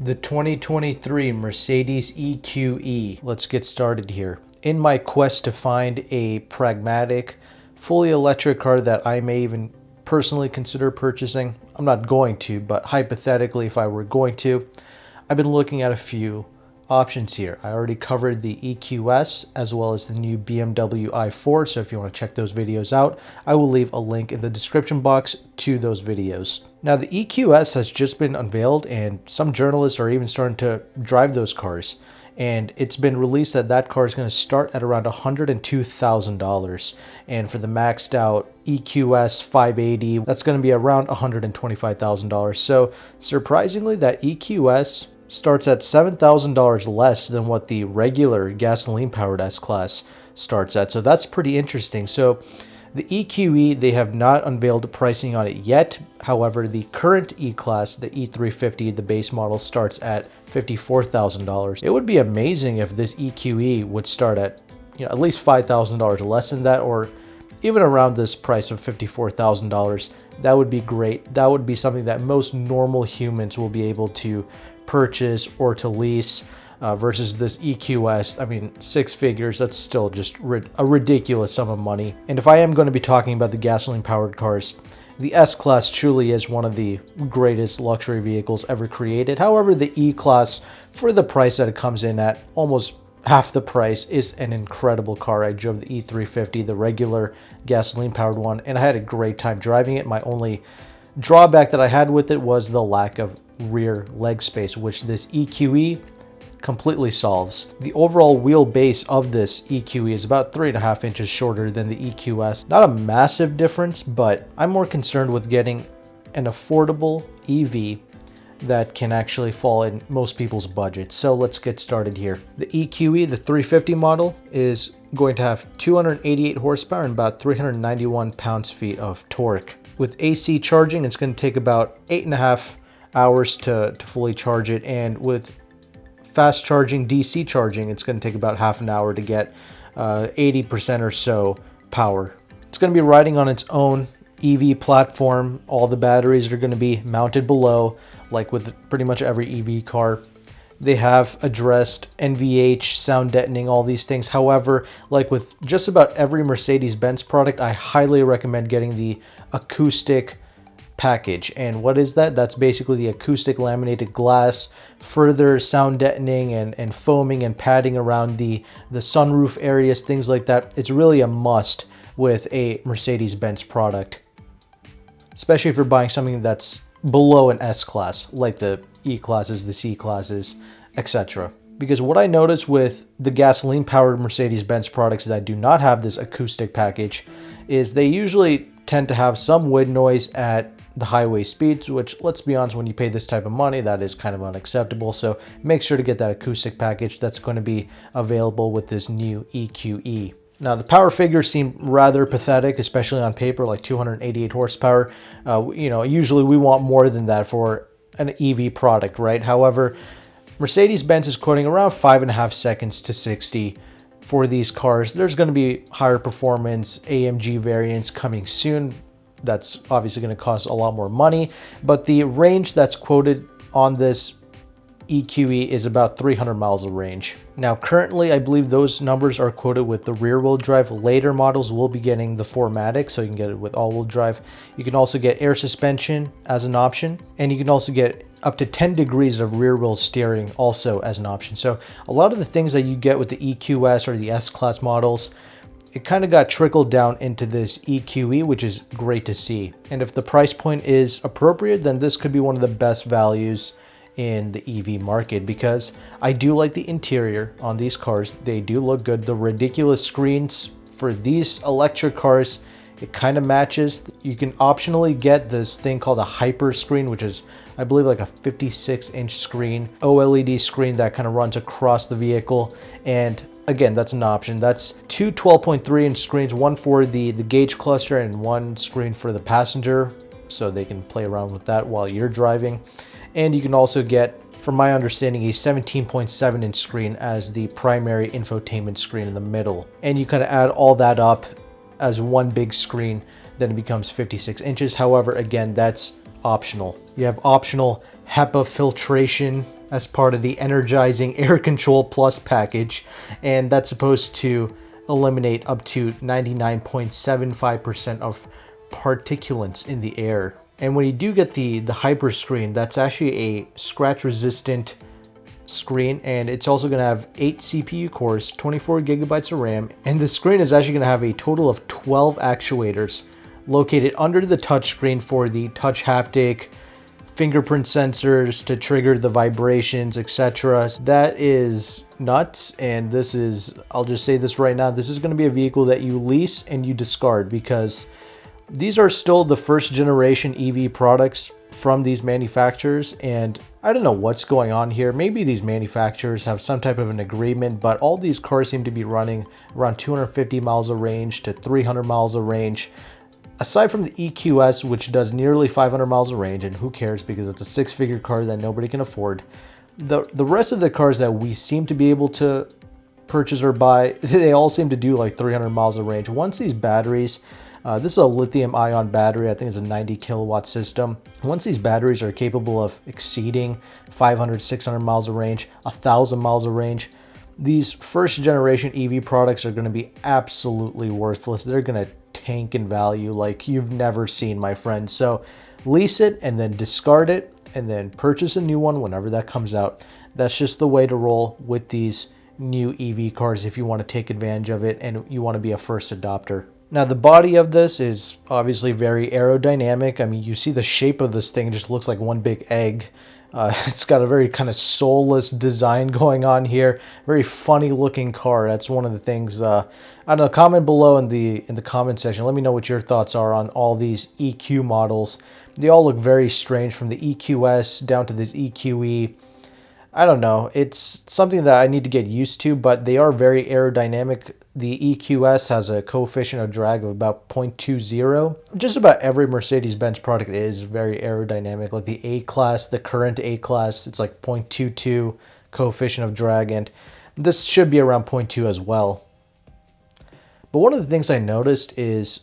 The 2023 Mercedes EQE. Let's get started here. In my quest to find a pragmatic, fully electric car that I may even personally consider purchasing, I'm not going to, but hypothetically if I were going to, I've been looking at a few options here. I already covered the EQS as well as the new BMW i4, so if you want to check those videos out, I will leave a link in the description box to those videos. Now the EQS has just been unveiled and some journalists are even starting to drive those cars. And it's been released that that car is going to start at around $102,000. And for the maxed out EQS 580, that's going to be around $125,000. So surprisingly, that EQS starts at $7,000 less than what the regular gasoline powered S-Class starts at. So that's pretty interesting. So the EQE, they have not unveiled pricing on it yet. However, the current E-Class, the E350, the base model, starts at $54,000. It would be amazing if this EQE would start at, at least $5,000 less than that, or even around this price of $54,000. That would be great. That would be something that most normal humans will be able to purchase or to lease. Versus this EQS, I mean, six figures, that's still just a ridiculous sum of money. And if I am going to be talking about the gasoline-powered cars, the S-Class truly is one of the greatest luxury vehicles ever created. However, the E-Class, for the price that it comes in at, almost half the price, is an incredible car. I drove the E350, the regular gasoline-powered one, and I had a great time driving it. My only drawback that I had with it was the lack of rear leg space, which this EQE completely solves. The overall wheelbase of this EQE is about 3.5 inches shorter than the EQS. Not a massive difference, but I'm more concerned with getting an affordable EV that can actually fall in most people's budget. So let's get started here. The EQE, the 350 model, is going to have 288 horsepower and about 391 pounds-feet of torque. With AC charging, it's going to take about 8.5 hours to fully charge it, and with fast charging DC charging, it's going to take about half an hour to get 80% or so power. It's going to be riding on its own EV platform. All the batteries are going to be mounted below, like with pretty much every EV car. They have addressed NVH, sound deadening, all these things. However, like with just about every Mercedes-Benz product, I highly recommend getting the Acoustic Package. And what is that? That's basically the acoustic laminated glass, further sound deadening and foaming and padding around the sunroof areas, things like that. It's really a must with a Mercedes-Benz product, especially if you're buying something that's below an S-Class, like the E-Classes, the C-Classes, etc. Because what I notice with the gasoline-powered Mercedes-Benz products that do not have this acoustic package is they usually tend to have some wind noise at the highway speeds, which, let's be honest, when you pay this type of money, that is kind of unacceptable. So make sure to get that acoustic package that's going to be available with this new EQE. Now, the power figures seem rather pathetic, especially on paper, like 288 horsepower. Usually we want more than that for an EV product, right? However, Mercedes-Benz is quoting around 5.5 seconds to 60 for these cars. There's going to be higher performance AMG variants coming soon. That's obviously going to cost a lot more money, but the range that's quoted on this EQE is about 300 miles of range. Now, currently, I believe those numbers are quoted with the rear-wheel drive. Later models will be getting the 4MATIC, so you can get it with all-wheel drive. You can also get air suspension as an option, and you can also get up to 10 degrees of rear-wheel steering also as an option. So a lot of the things that you get with the EQS or the S-Class models, it kind of got trickled down into this EQE, which is great to see. And if the price point is appropriate, then this could be one of the best values in the EV market, because I do like the interior on these cars. They do look good. The ridiculous screens for these electric cars, it kind of matches. You can optionally get this thing called a hyper screen, which is, I believe, like a 56-inch screen, OLED screen that kind of runs across the vehicle. And again, that's an option. That's two 12.3-inch screens, one for the gauge cluster and one screen for the passenger, so they can play around with that while you're driving. And you can also get, from my understanding, a 17.7-inch screen as the primary infotainment screen in the middle. And you kind of add all that up as one big screen, then it becomes 56 inches. However, again, that's optional. You have optional HEPA filtration as part of the Energizing Air Control Plus package, and that's supposed to eliminate up to 99.75% of particulates in the air. And when you do get the hyper screen, that's actually a scratch resistant screen, and it's also going to have 8 CPU cores, 24 gigabytes of RAM, and the screen is actually going to have a total of 12 actuators located under the touchscreen for the touch haptic, fingerprint sensors to trigger the vibrations, etc. That is nuts, and this is, I'll just say this right now, this is going to be a vehicle that you lease and you discard, because these are still the first generation EV products from these manufacturers, and I don't know what's going on here. Maybe these manufacturers have some type of an agreement, but all these cars seem to be running around 250 miles of range to 300 miles of range. Aside from the EQS, which does nearly 500 miles of range, and who cares because it's a six-figure car that nobody can afford, the rest of the cars that we seem to be able to purchase or buy, they all seem to do like 300 miles of range. Once these batteries, this is a lithium ion battery, I think it's a 90 kilowatt system. Once these batteries are capable of exceeding 500, 600 miles of range, 1,000 miles of range, these first generation EV products are going to be absolutely worthless. They're going to tank in value like you've never seen, my friend. So lease it and then discard it and then purchase a new one whenever that comes out. That's just the way to roll with these new EV cars if you want to take advantage of it and you want to be a first adopter. Now, the body of this is obviously very aerodynamic. I mean, you see the shape of this thing, it just looks like one big egg. It's got a very kind of soulless design going on here. Very funny looking car. That's one of the things. I don't know. Comment below in the comment section. Let me know what your thoughts are on all these EQ models. They all look very strange, from the EQS down to this EQE. I don't know. It's something that I need to get used to, but they are very aerodynamic. The EQS has a coefficient of drag of about 0.20. Just about every Mercedes-Benz product is very aerodynamic. Like the A-Class, the current A-Class, it's like 0.22 coefficient of drag, and this should be around 0.2 as well. But one of the things I noticed is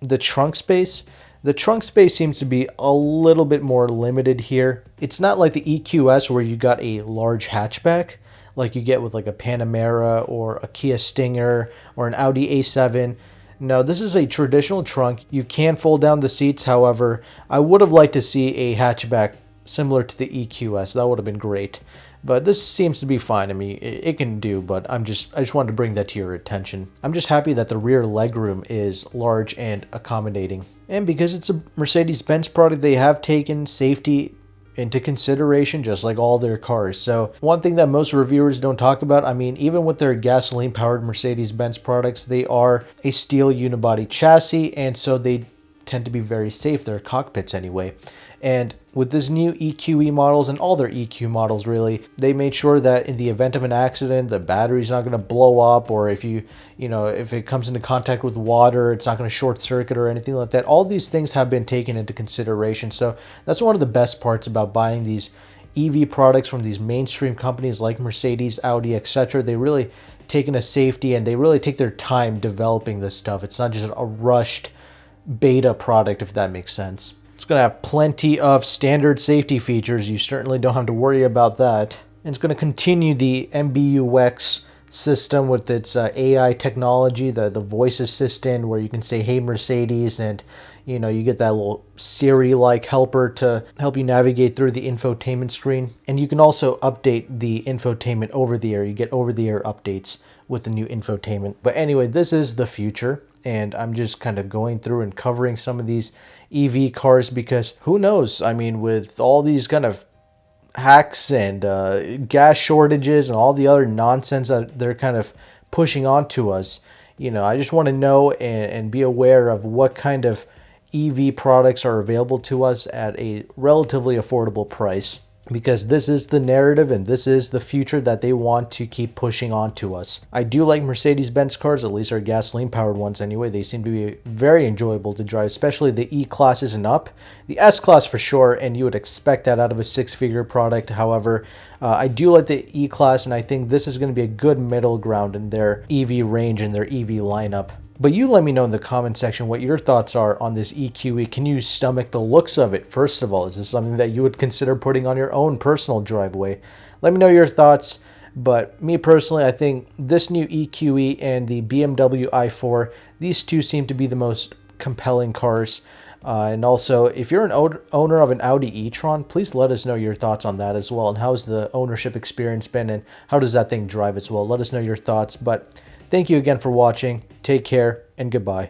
the trunk space. The trunk space seems to be a little bit more limited here. It's not like the EQS where you got a large hatchback like you get with like a Panamera or a Kia Stinger or an Audi A7. No, this is a traditional trunk. You can fold down the seats. However, I would have liked to see a hatchback similar to the EQS. That would have been great. But this seems to be fine. I mean, it can do, but I just wanted to bring that to your attention. I'm just happy that the rear legroom is large and accommodating. And because it's a Mercedes-Benz product, they have taken safety into consideration, just like all their cars. So one thing that most reviewers don't talk about, I mean, even with their gasoline-powered Mercedes-Benz products, they are a steel unibody chassis, and so they tend to be very safe, their cockpits anyway. And with this new EQE models and all their EQ models really, they made sure that in the event of an accident, the battery's not going to blow up, or if if it comes into contact with water, it's not going to short circuit or anything like that. All these things have been taken into consideration. So that's one of the best parts about buying these EV products from these mainstream companies like Mercedes, Audi, etc. They really take into safety and they really take their time developing this stuff. It's not just a rushed beta product, if that makes sense. It's going to have plenty of standard safety features. You certainly don't have to worry about that. And it's going to continue the MBUX system with its AI technology, the voice assistant where you can say, "Hey Mercedes," and you get that little Siri-like helper to help you navigate through the infotainment screen. And you can also update the infotainment over the air. You get over-the-air updates with the new infotainment. But anyway, this is the future. And I'm just kind of going through and covering some of these EV cars because who knows? I mean, with all these kind of hacks and gas shortages and all the other nonsense that they're kind of pushing onto us, I just want to know and be aware of what kind of EV products are available to us at a relatively affordable price. Because this is the narrative and this is the future that they want to keep pushing on to us. I do like Mercedes-Benz cars, at least our gasoline-powered ones anyway. They seem to be very enjoyable to drive, especially the E-classes and up. The S-class for sure, and you would expect that out of a six-figure product. However, I do like the E-class, and I think this is going to be a good middle ground in their EV range and their EV lineup. But you let me know in the comment section what your thoughts are on this EQE. Can you stomach the looks of it? First of all, is this something that you would consider putting on your own personal driveway? Let me know your thoughts. But me personally, I think this new EQE and the BMW i4, these two seem to be the most compelling cars. And also, if you're an owner of an Audi e-tron, please let us know your thoughts on that as well. And how's the ownership experience been, and how does that thing drive as well? Let us know your thoughts. But thank you again for watching. Take care, and goodbye.